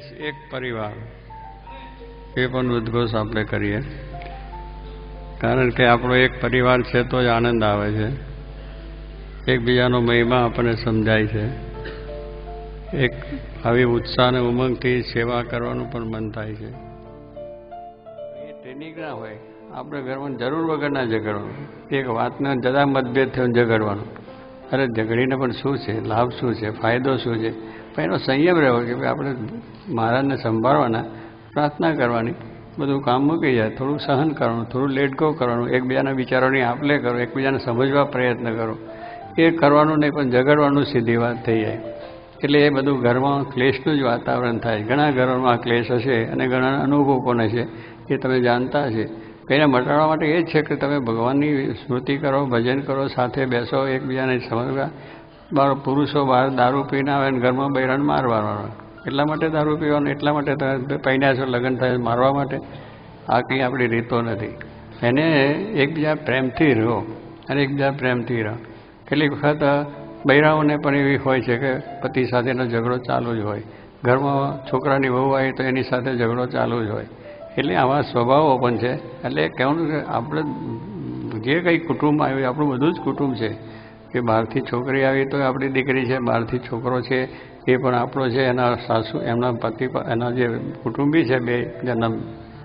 દેશ એક પરિવાર એ પણ ઉદ્ઘોષ આપણે કરીએ, કારણ કે આપણો એક પરિવાર છે તો જ આનંદ આવે છે, એકબીજાનો મહિમા આપણને સમજાય છે, એક આવી ઉત્સાહ અને ઉમંગથી સેવા કરવાનું પણ મન થાય છે. એ ટ્રેનિંગ ના હોય, આપણે ઘરમાં જરૂર વગર ના ઝઘડવાનું, એક વાતના જરા મતભેદ થયો ઝઘડવાનું. અરે ઝઘડીને પણ શું છે, લાભ શું છે, ફાયદો શું છે? પણ એનો સંયમ રહેવો કે ભાઈ આપણે મહારાજને સંભાળવાના, પ્રાર્થના કરવાની, બધું કામ મૂકી જાય, થોડું સહન કરવાનું, થોડું લેટ ગો કરવાનું, એકબીજાના વિચારોની આપ-લે કરો, એકબીજાને સમજવા પ્રયત્ન કરો. એ કરવાનું નહીં પણ ઝઘડવાનું સીધી વાત થઈ જાય. એટલે એ બધું ઘરમાં ક્લેશનું જ વાતાવરણ થાય. ઘણા ઘરોમાં ક્લેશ હશે અને ઘણા અનુભવ પણ હશે, એ તમે જાણતા હશે. એને મટાડવા માટે એ જ છે કે તમે ભગવાનની સ્મૃતિ કરો, ભજન કરો, સાથે બેસો, એકબીજાને સમજવા. પુરુષો બહાર દારૂ પીને આવે ને ઘરમાં બૈરાને મારવાનો, એટલા માટે દારૂ પીવાનું, એટલા માટે તમે પૈણ્યા છો, લગ્ન થાય મારવા માટે? આ કંઈ આપણી રીતો નથી. એને એકબીજા પ્રેમથી રહો અને એકબીજા પ્રેમથી રહો. કેટલીક વખત બૈરાઓને પણ એવી હોય છે કે પતિ સાથેનો ઝઘડો ચાલુ જ હોય, ઘરમાં છોકરાની વહુ આવી તો એની સાથે ઝઘડો ચાલુ જ હોય. એટલે આવા સ્વભાવો પણ છે. એટલે કહેવાનું કે આપણે જે કંઈ કુટુંબ આવ્યું આપણું બધું જ કુટુંબ છે. કે બહારથી છોકરી આવી તો આપણી દીકરી છે, બહારથી છોકરો છે એ પણ આપણો છે, એના સાસુ, એમના પતિ, એના જે કુટુંબી છે, બે જેના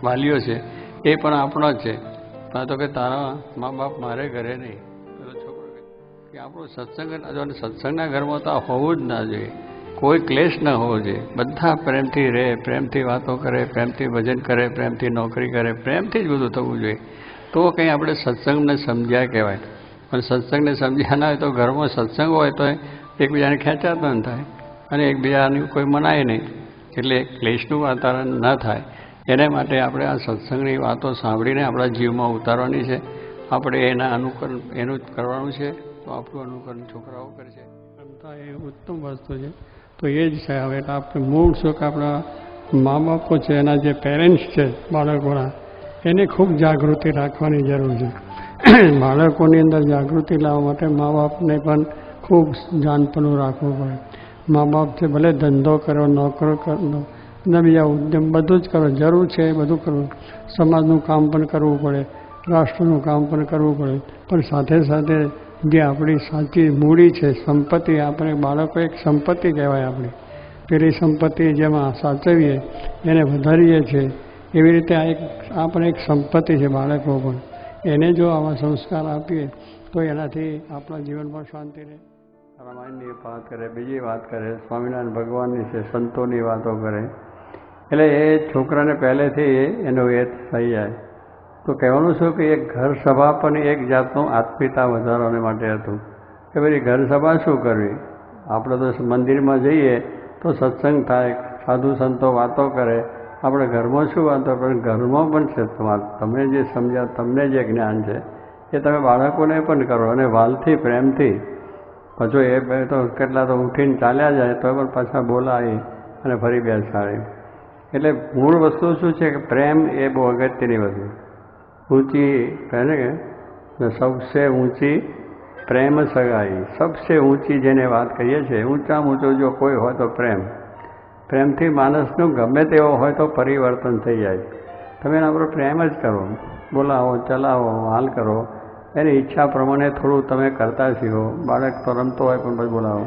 વાલીઓ છે એ પણ આપણો જ છે. તો કે તારા મા બાપ મારે ઘરે નહીં, છોકરો કે આપણો સત્સંગ, સત્સંગના ઘરમાં તો આ હોવું જ ના જોઈએ. કોઈ ક્લેશ ન હોવો જોઈએ. બધા પ્રેમથી રહે, પ્રેમથી વાતો કરે, પ્રેમથી ભજન કરે, પ્રેમથી નોકરી કરે, પ્રેમથી જ બધું થવું જોઈએ. તો કંઈ આપણે સત્સંગને સમજ્યા કહેવાય. પણ સત્સંગને સમજ્યા ના હોય તો ઘરમાં સત્સંગ હોય તો એકબીજાને ખેંચાતા ન થાય અને એકબીજાની કોઈ મનાય નહીં, એટલે ક્લેશનું વાતાવરણ ન થાય. એને માટે આપણે આ સત્સંગની વાતો સાંભળીને આપણા જીવમાં ઉતારવાની છે. આપણે એના અનુકરણ એનું જ કરવાનું છે. તો આપણું અનુકરણ છોકરાઓ કરશે. ક્ષમતા એ ઉત્તમ વસ્તુ છે. તો એ જ છે. હવે આપણે મૂળ શું કે આપણા મા બાપો છે, એના જે પેરેન્ટ્સ છે બાળકોના, એને ખૂબ જાગૃતિ રાખવાની જરૂર છે. બાળકોની અંદર જાગૃતિ લાવવા માટે મા બાપને પણ ખૂબ જાનપણું રાખવું પડે. મા બાપ છે ભલે ધંધો કરો, નોકરો કરો અને બીજા ઉદ્યમ બધું જ કરો, જરૂર છે એ બધું કરવું. સમાજનું કામ પણ કરવું પડે, રાષ્ટ્રનું કામ પણ કરવું પડે. પણ સાથે સાથે જે આપણી સાચી મૂડી છે, સંપત્તિ, આપણે બાળકો એક સંપત્તિ કહેવાય આપણી. પેલી સંપત્તિ જેમાં સાચવીએ, એને વધારીએ છીએ, એવી રીતે આ પણ એક સંપત્તિ છે બાળકો પણ. એને જો આવા સંસ્કાર આપીએ તો એનાથી આપણા જીવનમાં શાંતિ રહે. રામાયણની વાત કરે, બીજી વાત કરે, સ્વામિનારાયણ ભગવાનની છે, સંતોની વાતો કરે, એટલે એ છોકરાને પહેલેથી એનું એ થઈ જાય. તો કહેવાનું શું કે એક ઘર સભા પણ એક જાતનું આત્મીયતા વધારવા માટે હતું કે ભાઈ ઘર સભા શું કરવી. આપણે તો મંદિરમાં જઈએ તો સત્સંગ થાય, સાધુ સંતો વાતો કરે, આપણે ઘરમાં શું વાતો, પણ ઘરમાં પણ છે તમે જે સમજ્યા, તમને જે જ્ઞાન છે એ તમે બાળકોને પણ કરો અને વાલથી, પ્રેમથી. પછી એ તો કેટલા તો ઉઠીને ચાલ્યા જાય તો પણ પાછા બોલાવી અને ફરી બેસાડે. એટલે મૂળ વસ્તુ શું છે કે પ્રેમ એ બહુ અગત્યની વસ્તુ. ઊંચી કહે ને કે સબસે ઊંચી પ્રેમ સગાઈ, સબસે ઊંચી જેને વાત કહીએ છીએ, ઊંચામાં ઊંચો જો કોઈ હોય તો પ્રેમ. પ્રેમથી માણસનું ગમે તેવો હોય તો પરિવર્તન થઈ જાય. તમે એના પર પ્રેમ જ કરો, બોલાવો, ચલાવો, હાલ કરો, એની ઈચ્છા પ્રમાણે થોડું તમે કરતા શીખો. બાળક તો રમતો હોય પણ પછી બોલાવો,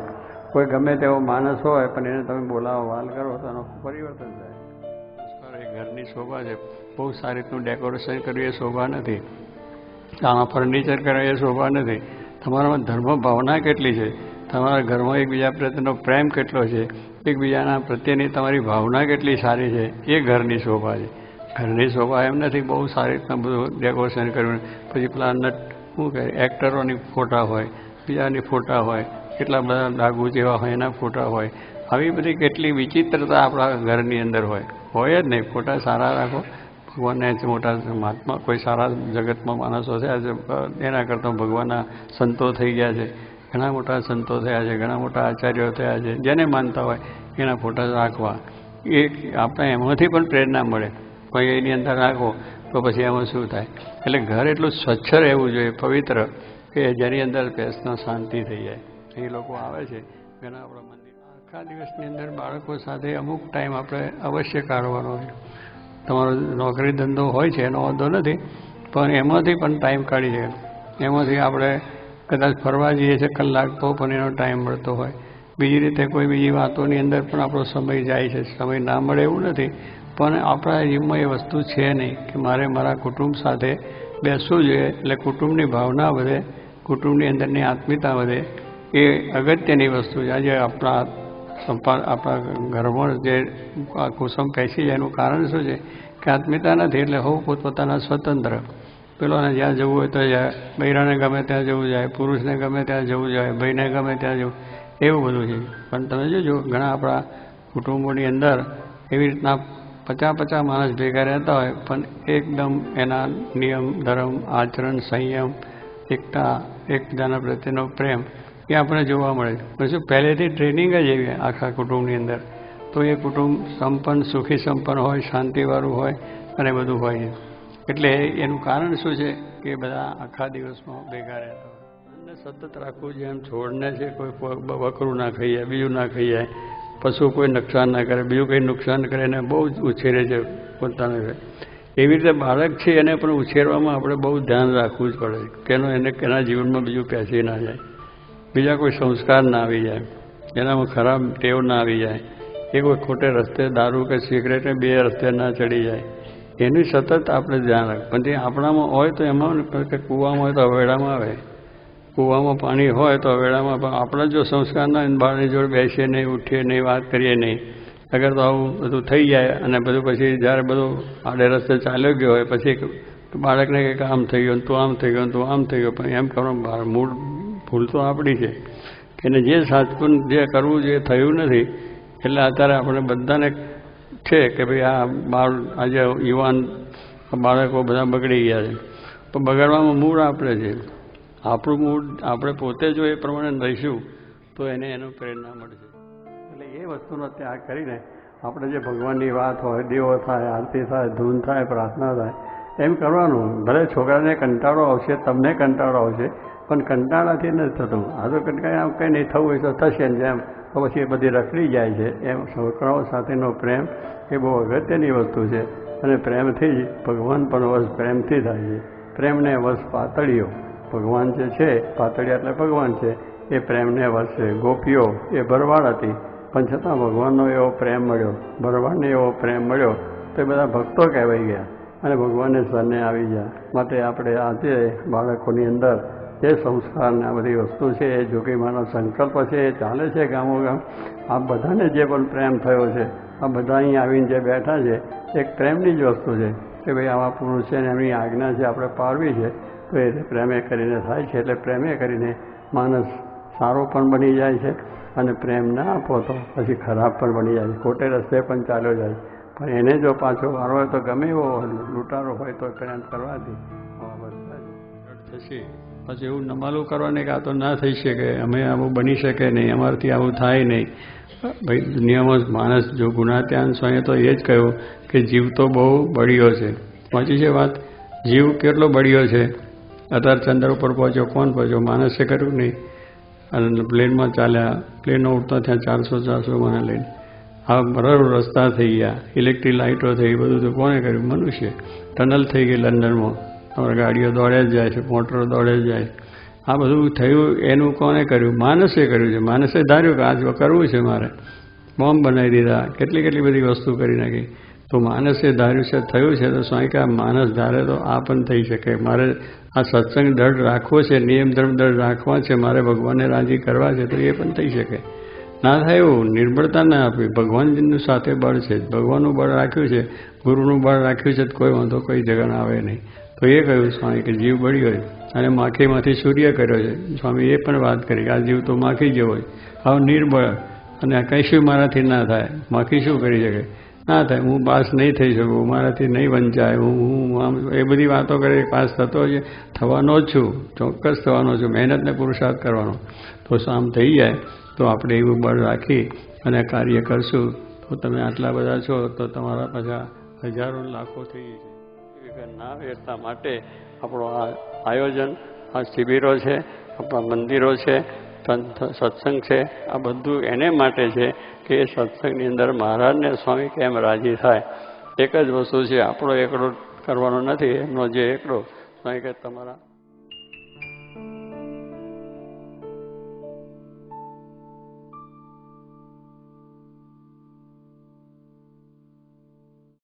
કોઈ ગમે તેવો માણસ હોય પણ એને તમે બોલાવો, હાલ કરો તો એનું પરિવર્તન થાય. એ ઘરની શોભા છે. બહુ સારી રીતનું ડેકોરેશન કર્યું એ શોભા નથી, આમાં ફર્નિચર કરાય એ શોભા નથી. તમારામાં ધર્મ ભાવના કેટલી છે, તમારા ઘરમાં એકબીજા પ્રત્યેનો પ્રેમ કેટલો છે, એકબીજાના પ્રત્યેની તમારી ભાવના કેટલી સારી છે, એ ઘરની શોભા છે. ઘરની શોભા એમ નથી બહુ સારી રીતના બધું ડેકોરેશન કર્યું પછી પેલા શું કહે એક્ટરોની ફોટા હોય, બીજાની ફોટા હોય, કેટલા બધા ડાઘુ જેવા હોય એના ફોટા હોય. આવી બધી કેટલી વિચિત્રતા આપણા ઘરની અંદર હોય જ નહીં. ફોટા સારા રાખો. ભગવાનને મોટા મહાત્મા કોઈ સારા જગતમાં માણસો થયા છે, એના કરતાં ભગવાનના સંતો થઈ ગયા છે, ઘણા મોટા સંતો થયા છે, ઘણા મોટા આચાર્યો થયા છે, જેને માનતા હોય એના ફોટા રાખવા. એ આપણે એમાંથી પણ પ્રેરણા મળે. કોઈ એની અંદર રાખો તો પછી એમાં શું થાય. એટલે ઘર એટલું સ્વચ્છ રહેવું જોઈએ, પવિત્ર, કે જેની અંદર બેસના શાંતિ થઈ જાય. એ લોકો આવે છે ઘણા આપણા મંદિર આખા દિવસની અંદર બાળકો સાથે અમુક ટાઈમ આપણે અવશ્ય કાઢવાનો હોય. તમારો નોકરી ધંધો હોય છે એનો વાંધો નથી, પણ એમાંથી પણ ટાઈમ કાઢી છે. એમાંથી આપણે કદાચ ફરવા જઈએ છીએ કલાક તો પણ એનો ટાઈમ મળતો હોય. બીજી રીતે કોઈ બીજી વાતોની અંદર પણ આપણો સમય જાય છે. સમય ના મળે એવું નથી, પણ આપણા જીવનમાં એ વસ્તુ છે નહીં કે મારે મારા કુટુંબ સાથે બેસવું જોઈએ. એટલે કુટુંબની ભાવના વધે, કુટુંબની અંદરની આત્મીયતા વધે, એ અગત્યની વસ્તુ છે. આજે આપણા ઘરમાં જે કુસુમ પેસી જાય એનું કારણ શું છે કે આત્મીયતા નથી. એટલે હું પોતપોતાના સ્વતંત્ર, પેલોને જ્યાં જવું હોય તો જાય, બૈરાને ગમે ત્યાં જવું જાય, પુરુષને ગમે ત્યાં જવું જાય, ભાઈને ગમે ત્યાં જવું, એવું બધું છે. પણ તમે જોજો ઘણા આપણા કુટુંબોની અંદર એવી રીતના 50 માણસ ભેગા રહેતા હોય, પણ એકદમ એના નિયમ ધર્મ આચરણ સંયમ એકતા એકબીજાના પ્રત્યેનો પ્રેમ એ આપણે જોવા મળે. પછી પહેલેથી ટ્રેનિંગ જ એવી આખા કુટુંબની અંદર, તો એ કુટુંબ સંપન્ન સુખી સંપન્ન હોય, શાંતિવાળું હોય અને બધું હોય છે. એટલે એનું કારણ શું છે કે બધા આખા દિવસમાં ભેગા રહેતા હોય. અને સતત રાખવું, જેમ છોડને છે કોઈ બકરું ના ખાઈ જાય, બીજું ના ખાઈ જાય, પશુ કોઈ નુકસાન ના કરે, બીજું કંઈ નુકસાન કરે એને બહુ જ ઉછેરે છે પોતાને. એવી રીતે બાળક છે એને પણ ઉછેરવામાં આપણે બહુ ધ્યાન રાખવું જ પડે કે એના જીવનમાં બીજું પેસી ના જાય, બીજા કોઈ સંસ્કાર ના આવી જાય, એનામાં ખરાબ ટેવ ના આવી જાય, એ કોઈ ખોટે રસ્તે દારૂ કે સિગરેટ બે રસ્તે ના ચડી જાય, એનું સતત આપણે ધ્યાન રાખવું. પણ તે આપણામાં હોય તો એમાં કે કૂવામાં હોય તો અવેડામાં આવે, કૂવામાં પાણી હોય તો અવેડામાં. પણ આપણે જો સંસ્કાર ના બાળની જોડે બેસીએ નહીં, ઉઠીએ નહીં, વાત કરીએ નહીં, અગર તો આવું બધું થઈ જાય અને બધું પછી જ્યારે બધું આડે રસ્તે ચાલ્યો ગયો હોય પછી બાળકને કંઈક આમ થઈ ગયું, તું આમ થઈ ગયું, તું આમ થઈ ગયો. પણ એમ કરવાનું મૂળ ભૂલ તો આપણી છે કે એને જે સાચું જે કરવું જે થયું નથી. એટલે અત્યારે આપણે બધાને છે કે ભાઈ આ બાળ આજે યુવાન બાળકો બધા બગડી ગયા છે, તો બગાડવામાં મૂળ આપણે છે. આપણું મૂળ આપણે પોતે જો એ પ્રમાણે રહીશું તો એને એનું પ્રેરણા મળશે. એટલે એ વસ્તુનો ત્યાગ કરીને આપણે જે ભગવાનની વાત હોય, દેવો થાય, આરતી થાય, ધૂન થાય, પ્રાર્થના થાય, એમ કરવાનું. ભલે છોકરાને કંટાળો આવશે, તમને કંટાળો આવશે, પણ કંટાળાથી નથી થતું. આ તો કંઈ નહીં થવું હોય તો થશે ને જેમ, તો પછી એ બધી રખડી જાય છે. એમ છોકરાઓ સાથેનો પ્રેમ એ બહુ અગત્યની વસ્તુ છે. અને પ્રેમથી જ ભગવાન પણ વશ પ્રેમથી થાય છે. પ્રેમને વશ પાતળીઓ, ભગવાન જે છે પાતળિયા એટલે ભગવાન છે, એ પ્રેમને વશ છે. ગોપીઓ એ ભરવાડ હતી, પણ છતાં ભગવાનનો એવો પ્રેમ મળ્યો, ભરવાડને એવો પ્રેમ મળ્યો તો એ બધા ભક્તો કહેવાઈ ગયા અને ભગવાનને શરણે આવી ગયા. માટે આપણે આજે બાળકોની અંદર જે સંસ્કારને આ બધી વસ્તુ છે, એ જોગીમાનો સંકલ્પ છે એ ચાલે છે ગામો ગામ. આ બધાને જે પણ પ્રેમ થયો છે, આ બધા અહીં આવીને જે બેઠા છે, એક પ્રેમની જ વસ્તુ છે કે ભાઈ આવા પુરુષ છે ને એમની આજ્ઞા છે આપણે પાળવી છે, તો એ પ્રેમે કરીને થાય છે. એટલે પ્રેમે કરીને માણસ સારો પણ બની જાય છે અને પ્રેમ ના આપો તો પછી ખરાબ પણ બની જાય છે, ખોટે રસ્તે પણ ચાલ્યો જાય. પણ એને જો પાછો વારો હોય તો ગમે એવો લૂંટારો હોય તો પ્રેમ કરવાથી થશે. પછી એવું નમાલું કરવાને કે આ તો ના થઈ શકે, અમે આવું બની શકે નહીં, અમારાથી આવું થાય નહીં. ભાઈ દુનિયામાં માણસ જો ગુણાત્યાન સ્વામીએ તો એ જ કહ્યું કે જીવ તો બહુ બળિયો છે. વાંચી છે વાત, જીવ કેટલો બળિયો છે. અત્યારે ચંદ્ર ઉપર પહોંચ્યો, કોણ પહોંચ્યો? માણસે કર્યું નહીં. અને પ્લેનમાં ચાલ્યા, પ્લેનો ઉડતા ત્યાં 400 મને લઈને આ બરાબર રસ્તા થઈ ગયા, ઇલેક્ટ્રિક લાઇટો થઈ, બધું તો કોને કર્યું? મનુષ્ય. ટનલ થઈ ગઈ લંડનમાં, અમારી ગાડીઓ દોડે જ જાય છે, મોટરો દોડે જ જાય. આ બધું થયું એનું કોને કર્યું? માણસે કર્યું છે. માણસે ધાર્યું કે આ કરવું છે મારે, બોમ્બ બનાવી દીધા, કેટલી બધી વસ્તુ કરી નાખી. તો માણસે ધાર્યું છે, થયું છે. તો સ્વામી કે માણસ ધારે તો આ પણ થઈ શકે. મારે આ સત્સંગ દઢ રાખવો છે, નિયમ ધર્મ દઢ રાખવા છે, મારે ભગવાનને રાજી કરવા છે, તો એ પણ થઈ શકે. ના થાય એવું નિર્બળતા ના આપવી. ભગવાનજીનું સાથે બળ છે, ભગવાનનું બળ રાખ્યું છે, ગુરુનું બળ રાખ્યું છે, કોઈ વાંધો કોઈ જગન આવે નહીં. તો એ કહ્યું સ્વામી કે જીવ બળ્યો છે અને માખીમાંથી સૂર્ય કર્યો છે. સ્વામી એ પણ વાત કરી કે આ જીવ તો માખી જેવો છે, આવ નિર્બળ, અને આ કંઈ શું મારાથી ના થાય. માખી શું કરી શકે? ના થાય, હું પાસ નહીં થઈ શકું, મારાથી નહીં વંચાય, હું એ બધી વાતો કરી. પાસ થતો જ થવાનો જ છું, ચોક્કસ થવાનો છું, મહેનતને પુરુષાર્થ કરવાનો. તો આમ થઈ જાય તો આપણે એવું બળ રાખી અને કાર્ય કરશું તો તમે આટલા બધા છો તો તમારા પાછા હજારો લાખો થઈ જશે. ના વેરતા માટે આપણો આ આયોજન, આ શિબિરો છે, આપણા મંદિરો છે, સત્સંગ છે આ બધું એને માટે છે કે એ સત્સંગની અંદર મહારાજને સ્વામી કેમ રાજી થાય. એક જ વસ્તુ છે, આપણો એકડો કરવાનો નથી, એમનો જે એકડો સ્વામી કે તમારા